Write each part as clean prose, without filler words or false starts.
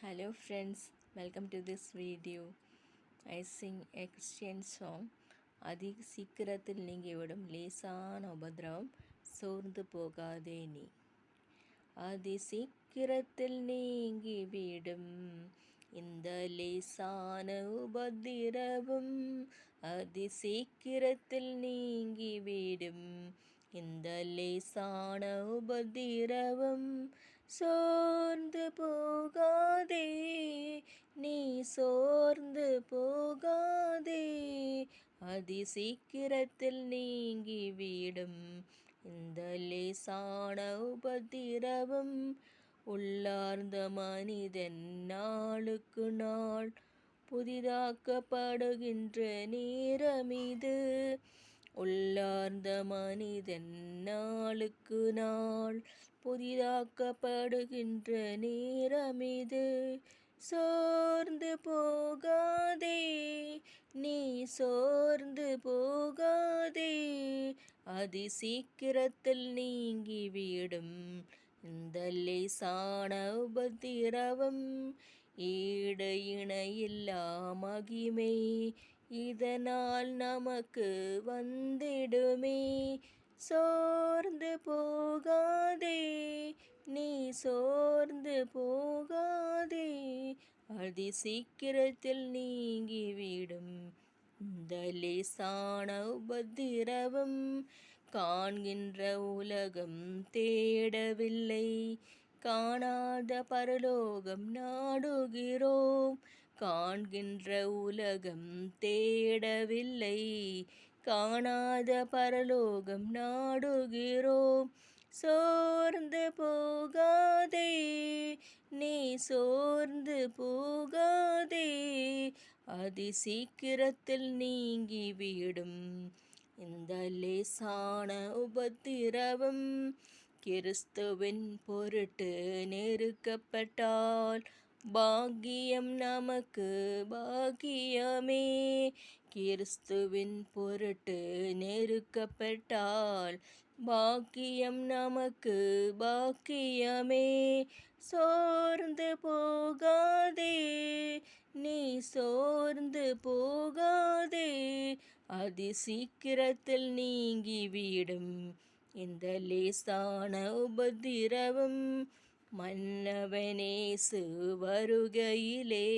Hello friends, welcome to this video. I sing a Christian song. அதி சீக்கிரத்தில் நீங்கிவிடும் லேசான உபத்திரவம் சோர்ந்து போகாதே நீ. அதி சீக்கிரத்தில் நீங்கிவிடும் இந்த லேசான உபத்திரவம். அதி சீக்கிரத்தில் நீங்கிவிடும் இந்த லேசான உபத்திரவம். சோர்ந்து போகாதே நீ, சோர்ந்து போகாதே. அதி சீக்கிரத்தில் நீங்கிவிடும் இந்த லேசான உபத்திரவம். உள்ளார்ந்த மனிதன் நாளுக்கு நாள் புதிதாக்கப்படுகின்ற நேரமிது. உள்ளார்ந்த மனிதன் நாளுக்கு நாள் புதிதாக்கப்படுகின்ற நேரமிது. சோர்ந்து போகாதே நீ, சோர்ந்து போகாதே. அதி சீக்கிரத்தில் நீங்கிவிடும் இந்த லேசான உபத்திரவம். ஈடு இணையில்லா மகிமை இதனால் நமக்கு வந்திடுமே. சோர்ந்து போகாதே நீ, சோர்ந்து போகாதே. அதி சீக்கிரத்தில் நீங்கிவிடும் இந்த லேசான உபத்திரவம். காண்கின்ற உலகம் தேடவில்லை, காணாத பரலோகம் நாடுகிறோம். காண்கின்ற உலகம் தேடவில்லை, காணாத பரலோகம் நாடுகிறோம். சோர்ந்து போகாதே நீ, சோர்ந்து போகாதே. அதி சீக்கிரத்தில் நீங்கிவிடும் இந்த லேசான உபத்திரவம். கிறிஸ்துவின் பொருட்டு நெருக்கப்பட்டால் பாக்கியம் நமக்கு பாக்கியமே. கிறிஸ்துவின் பொருட்டு நெருக்கப்பட்டால் பாக்கியம் நமக்கு பாக்கியமே. சோர்ந்து போகாதே நீ, சோர்ந்து போகாதே. அதி சீக்கிரத்தில் நீங்கிவிடும் இந்த லேசான உபத்திரவம். மன்னவனேசு வருகையிலே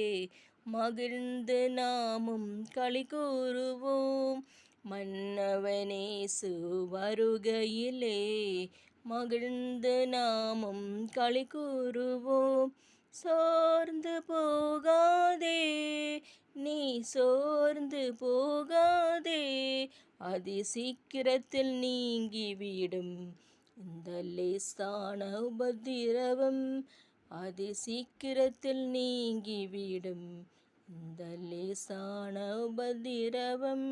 மகிழ்ந்து நாமும் களி கூறுவோம். மன்னவனேசு வருகையிலே மகிழ்ந்து நாமும் களி கூறுவோம். சோர்ந்து போகாதே நீ, சோர்ந்து போகாதே. அதி சீக்கிரத்தில் நீங்கிவிடும் இந்த லேசான உபத்திரவம். அதி சீக்கிரத்தில் நீங்கிவிடும் இந்த லேசான உபத்திரவம்.